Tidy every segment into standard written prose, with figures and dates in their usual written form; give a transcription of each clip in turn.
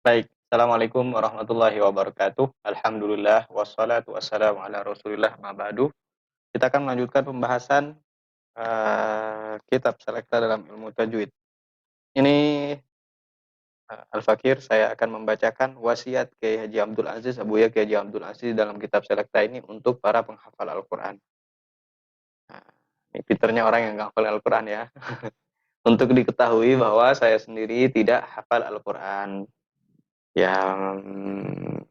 Baik, Assalamualaikum warahmatullahi wabarakatuh. Alhamdulillah, wassalatu wassalamu ala Rasulillah, ma ba'du. Kita akan melanjutkan pembahasan kitab Selekta dalam ilmu tajwid. Ini Al-Fakir, saya akan membacakan wasiat Kiai Haji Abdul Aziz, Abuya Kiai Haji Abdul Aziz dalam kitab Selekta ini untuk para penghafal Al-Quran. Nah, ini pinternya orang yang nggak hafal Al-Quran ya. Untuk diketahui bahwa saya sendiri tidak hafal Al-Quran. Yang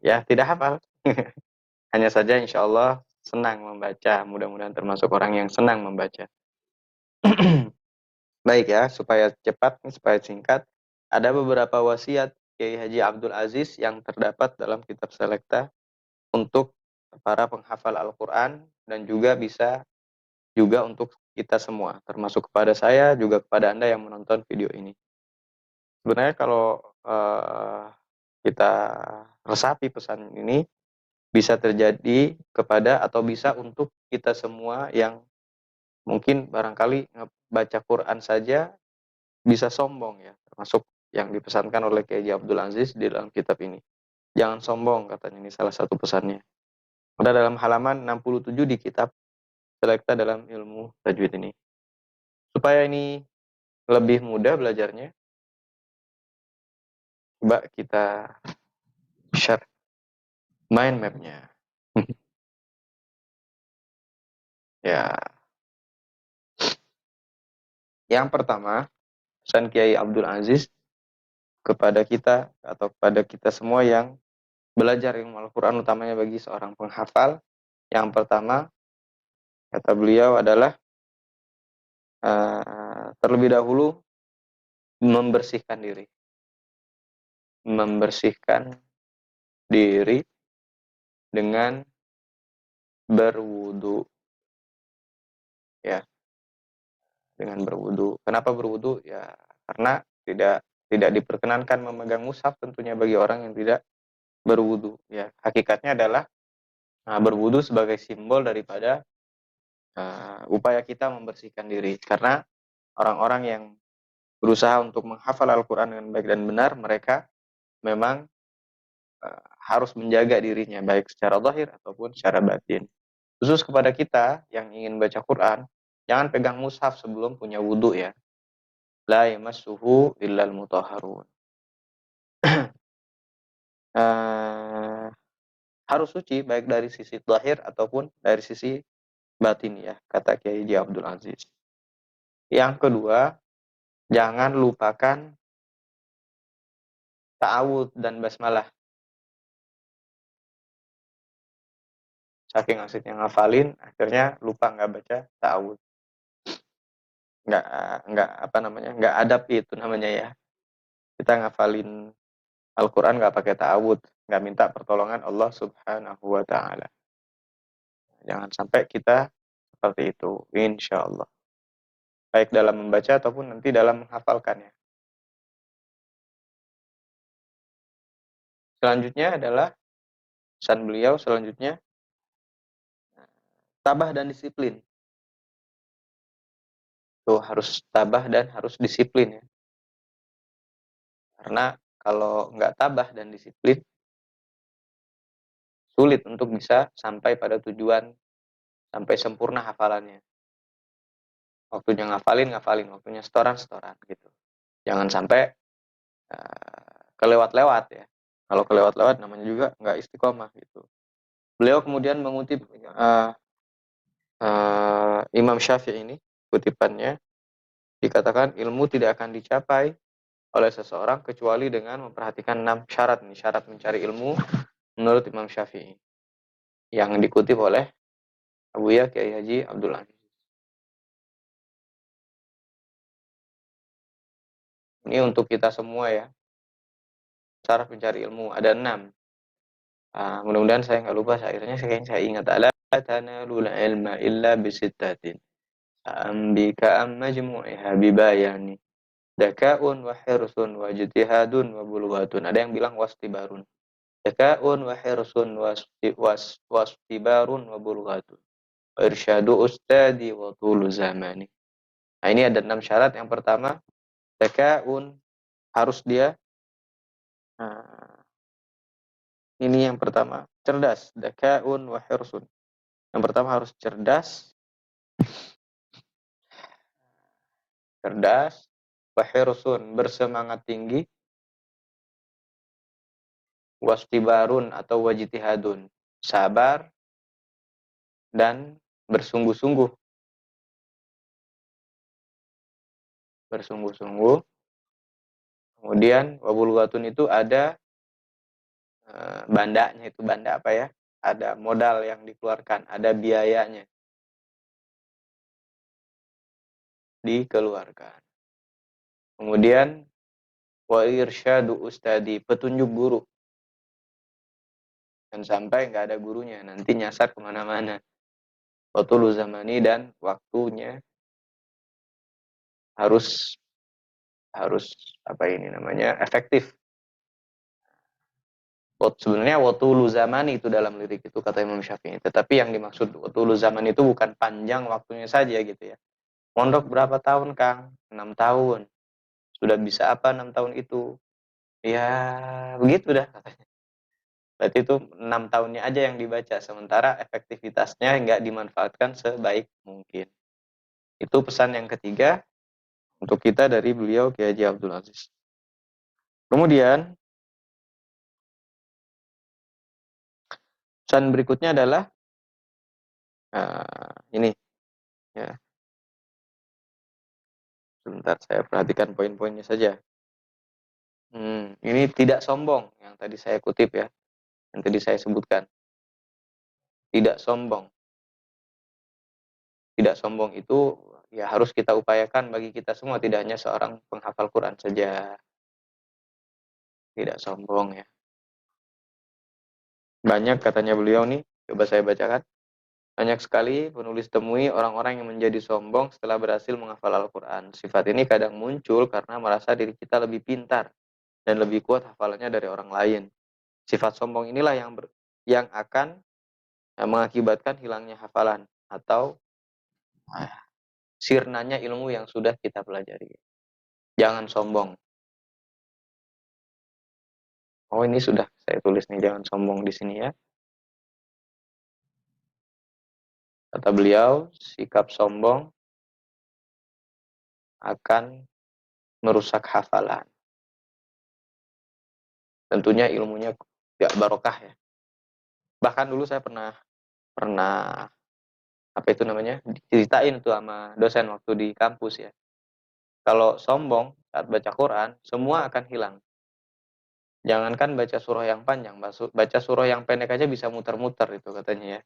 ya tidak hafal. Hanya saja insya Allah senang membaca, mudah-mudahan termasuk orang yang senang membaca. Baik ya, supaya cepat, supaya singkat, ada beberapa wasiat Kiai Haji Abdul Aziz yang terdapat dalam kitab Selekta untuk para penghafal Al-Quran dan juga bisa juga untuk kita semua, termasuk kepada saya, juga kepada Anda yang menonton video ini. Sebenarnya kalau kita resapi pesan ini, bisa terjadi kepada atau bisa untuk kita semua yang mungkin barangkali baca Quran saja bisa sombong ya, termasuk yang dipesankan oleh Kiai Abdul Aziz di dalam kitab ini. Jangan sombong katanya, ini salah satu pesannya. Ada dalam halaman 67 di kitab Selekta dalam ilmu tajwid ini. Supaya ini lebih mudah belajarnya, coba kita share mind map-nya. Ya, yang pertama, pesan Kiai Abdul Aziz kepada kita atau kepada kita semua yang belajar ilmu Al-Quran, utamanya bagi seorang penghafal. Yang pertama, kata beliau adalah terlebih dahulu membersihkan diri. Membersihkan diri dengan berwudu. Ya, dengan berwudu. Kenapa berwudu? Ya, karena tidak diperkenankan memegang mushaf tentunya bagi orang yang tidak berwudu. Ya, hakikatnya adalah berwudu sebagai simbol daripada upaya kita membersihkan diri. Karena orang-orang yang berusaha untuk menghafal Al-Quran dengan baik dan benar, mereka memang harus menjaga dirinya, baik secara zahir ataupun secara batin. Khusus kepada kita yang ingin baca Quran, jangan pegang mushaf sebelum punya wudhu ya. La yamassuhu illal mutahharun. Harus suci, baik dari sisi zahir ataupun dari sisi batin ya, kata Kiai Haji Abdul Aziz. Yang kedua, jangan lupakan ta'awud dan basmalah. Saking asiknya ngafalin, akhirnya lupa nggak baca ta'awud. Nggak apa namanya, nggak adab itu namanya ya. Kita ngafalin Al-Quran nggak pakai ta'awud, nggak minta pertolongan Allah Subhanahu wa Ta'ala. Jangan sampai kita seperti itu, insya Allah. Baik dalam membaca ataupun nanti dalam menghafalkannya. Selanjutnya adalah pesan beliau selanjutnya, tabah dan disiplin. Tuh harus tabah dan harus disiplin ya. Karena kalau nggak tabah dan disiplin, sulit untuk bisa sampai pada tujuan, sampai sempurna hafalannya. Waktunya ngafalin, waktunya setoran gitu. Jangan sampai kelewat-lewat ya. Kalau kelewat-lewat namanya juga nggak istiqomah gitu. Beliau kemudian mengutip Imam Syafi'i ini, kutipannya dikatakan ilmu tidak akan dicapai oleh seseorang kecuali dengan memperhatikan 6 syarat nih, syarat mencari ilmu menurut Imam Syafi'i yang dikutip oleh Abuya Kiai Haji Abdul Aziz. Ini untuk kita semua ya. Syarat mencari ilmu ada 6. Mudah-mudahan saya nggak lupa syairnya, saya ingat. Ala tanalul ilma illa bisittatin ambika am majmu'iha bibayani dakaun wa hirsun wa ijtihadun wa bulghatun. Ada yang bilang wastibarun. Dakaun wa hirsun wastibarun wa bulghatun wa irsyadu ustadi wa tulu zamani. Nah, ini ada 6 syarat. Yang pertama, dakaun, harus dia Nah, ini yang pertama, cerdas, dakaun wa hirsun. Yang pertama harus cerdas, wa hirsun, bersemangat tinggi, wastibarun atau wajtihadun, sabar dan bersungguh-sungguh, bersungguh-sungguh. Kemudian wabulghatun itu ada bandanya, itu banda apa ya? Ada modal yang dikeluarkan, ada biayanya dikeluarkan. Kemudian wa irsyadu ustadi, petunjuk guru. Dan sampai nggak ada gurunya, nanti nyasar kemana-mana. Watulu zamani, dan waktunya harus harus apa ini namanya, efektif. Sebenarnya watulu zaman itu dalam lirik itu kata Imam Syafi'i. Tetapi yang dimaksud watulu zaman itu bukan panjang waktunya saja gitu ya. Mondok berapa tahun, Kang? 6 tahun. Sudah bisa apa 6 tahun itu? Ya, begitu dah katanya. Berarti itu 6 tahunnya aja yang dibaca, sementara efektivitasnya nggak dimanfaatkan sebaik mungkin. Itu pesan yang ketiga untuk kita dari beliau Kiai Haji Abdul Aziz. Kemudian pesan berikutnya adalah ini ya. Sebentar saya perhatikan poin-poinnya saja. Ini tidak sombong yang tadi saya kutip ya, yang tadi saya sebutkan. Tidak sombong. Tidak sombong itu ya harus kita upayakan bagi kita semua, tidak hanya seorang penghafal Quran saja. Tidak sombong ya. Banyak katanya beliau nih, coba saya bacakan. Banyak sekali penulis temui orang-orang yang menjadi sombong setelah berhasil menghafal Al-Quran. Sifat ini kadang muncul karena merasa diri kita lebih pintar dan lebih kuat hafalannya dari orang lain. Sifat sombong inilah yang akan mengakibatkan hilangnya hafalan atau sirnanya ilmu yang sudah kita pelajari. Jangan sombong. Oh, ini sudah saya tulis nih, jangan sombong di sini ya. Kata beliau, sikap sombong akan merusak hafalan. Tentunya ilmunya gak barokah ya. Bahkan dulu saya pernah apa itu namanya, diceritain tuh sama dosen waktu di kampus ya. Kalau sombong saat baca Quran, semua akan hilang. Jangankan baca surah yang panjang, baca surah yang pendek aja bisa muter-muter itu katanya ya.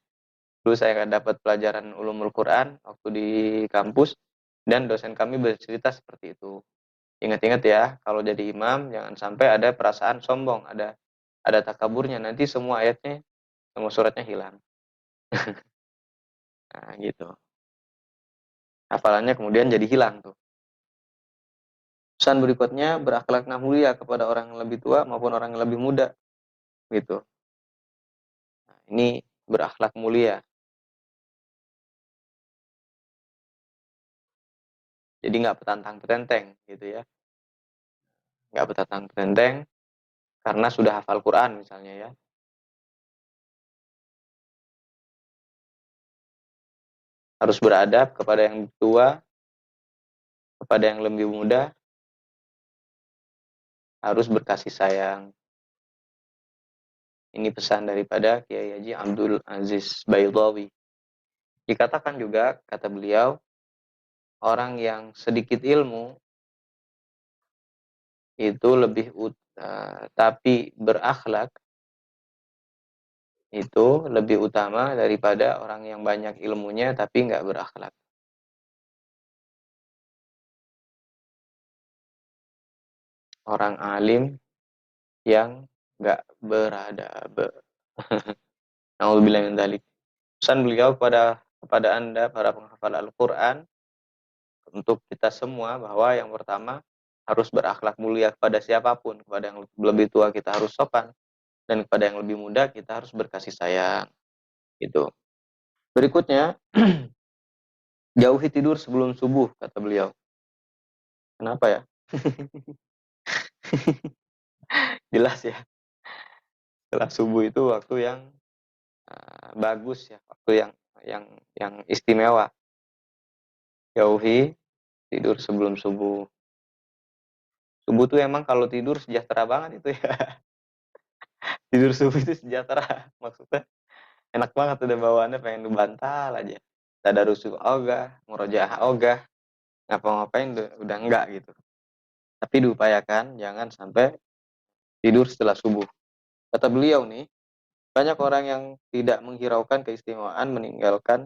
Dulu saya dapat pelajaran ulumul Quran waktu di kampus, dan dosen kami bercerita seperti itu. Ingat-ingat ya, kalau jadi imam jangan sampai ada perasaan sombong, ada takaburnya, nanti semua ayatnya, semua suratnya hilang. Nah, gitu. Hafalannya kemudian jadi hilang tuh. Pesan berikutnya, berakhlaklah mulia kepada orang yang lebih tua maupun orang yang lebih muda, gitu. Nah, ini berakhlak mulia. Jadi nggak petantang-petenteng, gitu ya. Nggak petantang-petenteng karena sudah hafal Quran misalnya ya. Harus beradab kepada yang tua, kepada yang lebih muda, harus berkasih sayang. Ini pesan daripada Kiai Haji Abdul Aziz Baydawi. Dikatakan juga, kata beliau, orang yang sedikit ilmu itu tapi berakhlak itu lebih utama daripada orang yang banyak ilmunya tapi nggak berakhlak. Orang alim yang nggak beradab. Nauzubillah min dzalik. Pesan beliau kepada Anda para penghafal Al-Qur'an, untuk kita semua, bahwa yang pertama harus berakhlak mulia kepada siapapun, kepada yang lebih tua kita harus sopan, dan kepada yang lebih muda kita harus berkasih sayang. Gitu. Berikutnya, jauhi tidur sebelum subuh, kata beliau. Kenapa ya? Jelas ya, setelah subuh itu waktu yang, bagus ya, waktu yang istimewa. Jauhi tidur sebelum subuh. Subuh tuh emang kalau tidur sejahtera banget itu ya. Tidur subuh itu sejahtera, maksudnya enak banget udah bawaannya pengen lu bantal aja. Tadarus ogah, murojaah ogah, ngapa-ngapain udah enggak gitu. Tapi diupayakan jangan sampai tidur setelah subuh. Kata beliau nih, banyak orang yang tidak menghiraukan keistimewaan meninggalkan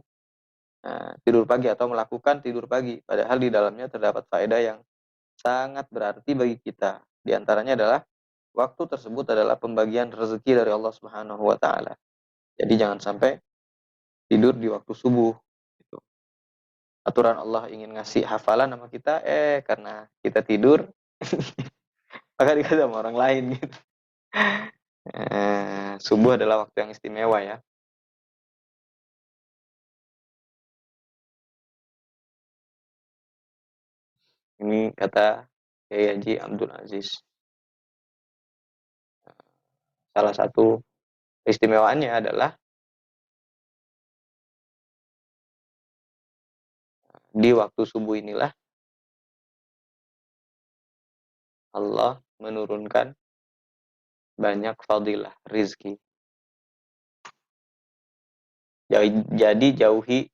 tidur pagi atau melakukan tidur pagi, padahal di dalamnya terdapat faedah yang sangat berarti bagi kita. Di antaranya adalah waktu tersebut adalah pembagian rezeki dari Allah Subhanahu wa taala. Jadi jangan sampai tidur di waktu subuh gitu. Aturan Allah ingin ngasih hafalan sama kita, karena kita tidur maka dikasih sama orang lain gitu. Subuh adalah waktu yang istimewa ya. Ini kata Kiai Haji Abdul Aziz. Salah satu istimewaannya adalah di waktu subuh inilah Allah menurunkan banyak fadilah rizki. Jadi jauhi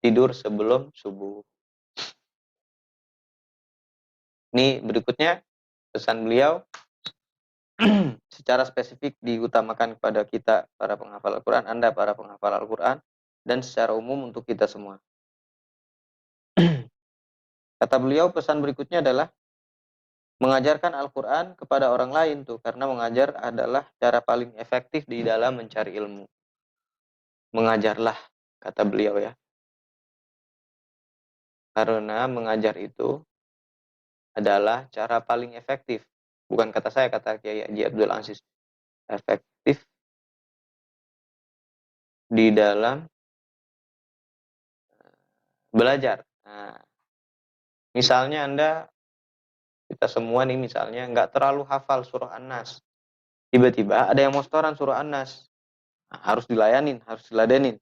tidur sebelum subuh. Ini berikutnya pesan beliau secara spesifik diutamakan kepada kita para penghafal Al-Quran, Anda para penghafal Al-Quran, dan secara umum untuk kita semua. Kata beliau pesan berikutnya adalah mengajarkan Al-Quran kepada orang lain tuh, karena mengajar adalah cara paling efektif di dalam mencari ilmu. Mengajarlah, kata beliau ya. Karena mengajar itu adalah cara paling efektif. Bukan kata saya, kata Kiai Haji Abdul Aziz. Efektif di dalam belajar. Nah, misalnya Anda, kita semua nih misalnya nggak terlalu hafal surah An-Nas. Tiba-tiba ada yang mau setoran surah An-Nas. Nah, harus dilayanin, harus diladenin.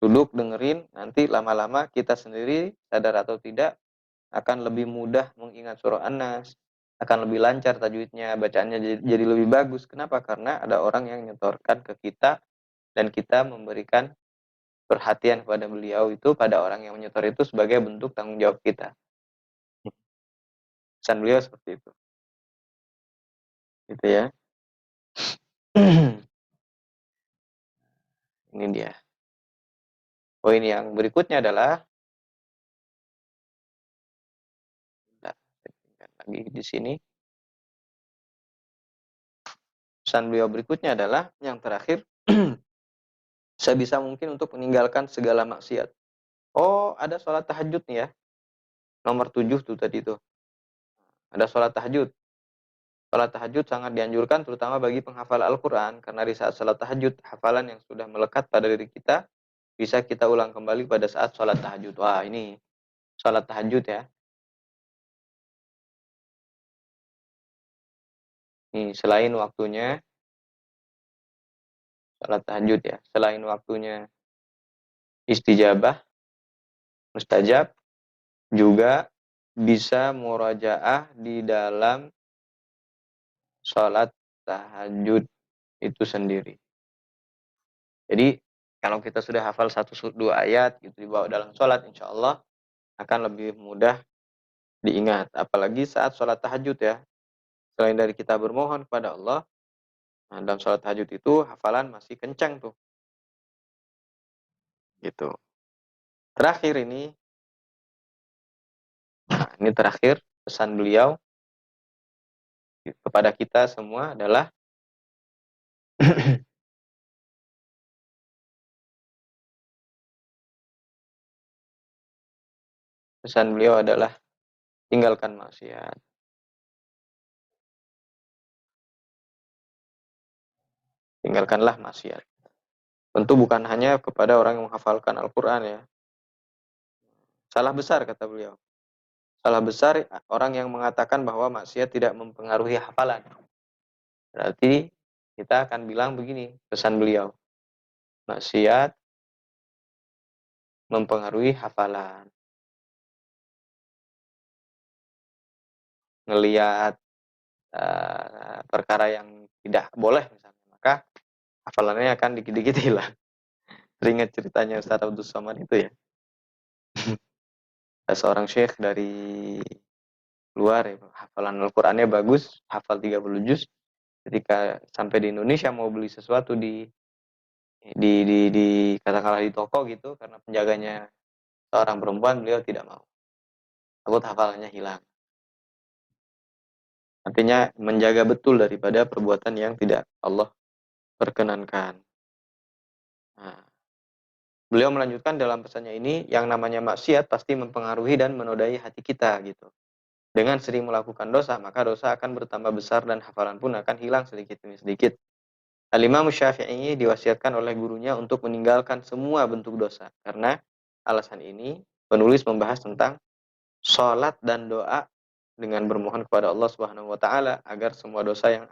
Duduk, dengerin, nanti lama-lama kita sendiri sadar atau tidak akan lebih mudah mengingat surah An-Nas, akan lebih lancar tajwidnya, bacaannya jadi lebih bagus. Kenapa? Karena ada orang yang nyetorkan ke kita dan kita memberikan perhatian kepada beliau itu, pada orang yang menyetor itu sebagai bentuk tanggung jawab kita. Pesan beliau seperti itu. Gitu ya. Ini dia. Poin yang berikutnya adalah, lagi di sini. Pesan beliau berikutnya adalah yang terakhir, sebisa mungkin untuk meninggalkan segala maksiat. Oh, ada sholat tahajud nih ya. Nomor 7 tuh tadi tuh. Ada sholat tahajud. Sholat tahajud sangat dianjurkan terutama bagi penghafal Al-Quran. Karena di saat sholat tahajud, hafalan yang sudah melekat pada diri kita, bisa kita ulang kembali pada saat sholat tahajud. Wah, ini sholat tahajud ya. Nih, selain waktunya, sholat tahajud ya. Selain waktunya istijabah, mustajab, juga bisa murajaah di dalam sholat tahajud itu sendiri. Jadi kalau kita sudah hafal satu dua ayat gitu dibawa dalam sholat, insya Allah akan lebih mudah diingat. Apalagi saat sholat tahajud ya. Selain dari kita bermohon kepada Allah, nah dalam sholat tahajud itu hafalan masih kencang tuh. Gitu. Terakhir ini, nah ini terakhir pesan beliau kepada kita semua adalah pesan beliau adalah tinggalkan maksiat. Tinggalkanlah maksiat. Tentu bukan hanya kepada orang yang menghafalkan Al-Quran ya. Salah besar kata beliau. Salah besar orang yang mengatakan bahwa maksiat tidak mempengaruhi hafalan. Berarti kita akan bilang begini, pesan beliau. Maksiat mempengaruhi hafalan. Ngelihat perkara yang tidak boleh misalnya, maka hafalannya akan dikit-dikit hilang. Teringat ceritanya Ustaz Abdul Somad itu ya. Seorang syekh dari luar ya, hafalan Al-Qur'annya bagus, hafal 30 juz. Ketika sampai di Indonesia mau beli sesuatu di katakanlah di toko gitu, karena penjaganya seorang perempuan, beliau tidak mau. Takut hafalannya hilang. Artinya menjaga betul daripada perbuatan yang tidak Allah perkenankan. Nah, beliau melanjutkan dalam pesannya ini, yang namanya maksiat pasti mempengaruhi dan menodai hati kita gitu. Dengan sering melakukan dosa, maka dosa akan bertambah besar dan hafalan pun akan hilang sedikit demi sedikit. Al-Imam Syafi'i diwasiatkan oleh gurunya untuk meninggalkan semua bentuk dosa. Karena alasan ini, penulis membahas tentang sholat dan doa dengan bermohon kepada Allah Subhanahu wa taala agar semua dosa yang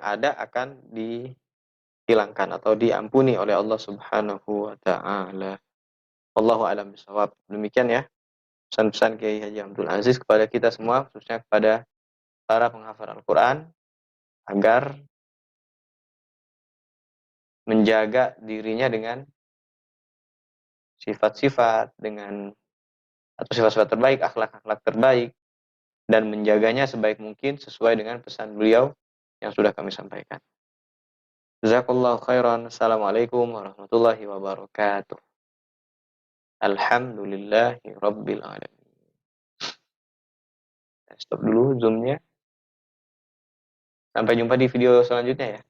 ada akan dihilangkan atau diampuni oleh Allah Subhanahu wa taala. Wallahu a'lam bishawab. Demikian ya pesan-pesan Kiai Haji Abdul Aziz kepada kita semua, khususnya kepada para penghafal Al-Qur'an agar menjaga dirinya dengan sifat-sifat atau sifat-sifat terbaik, akhlak-akhlak terbaik, dan menjaganya sebaik mungkin sesuai dengan pesan beliau yang sudah kami sampaikan. Jazakallahu khairan. Assalamualaikum warahmatullahi wabarakatuh. Alhamdulillahi rabbil alamin. Stop dulu zoomnya. Sampai jumpa di video selanjutnya ya.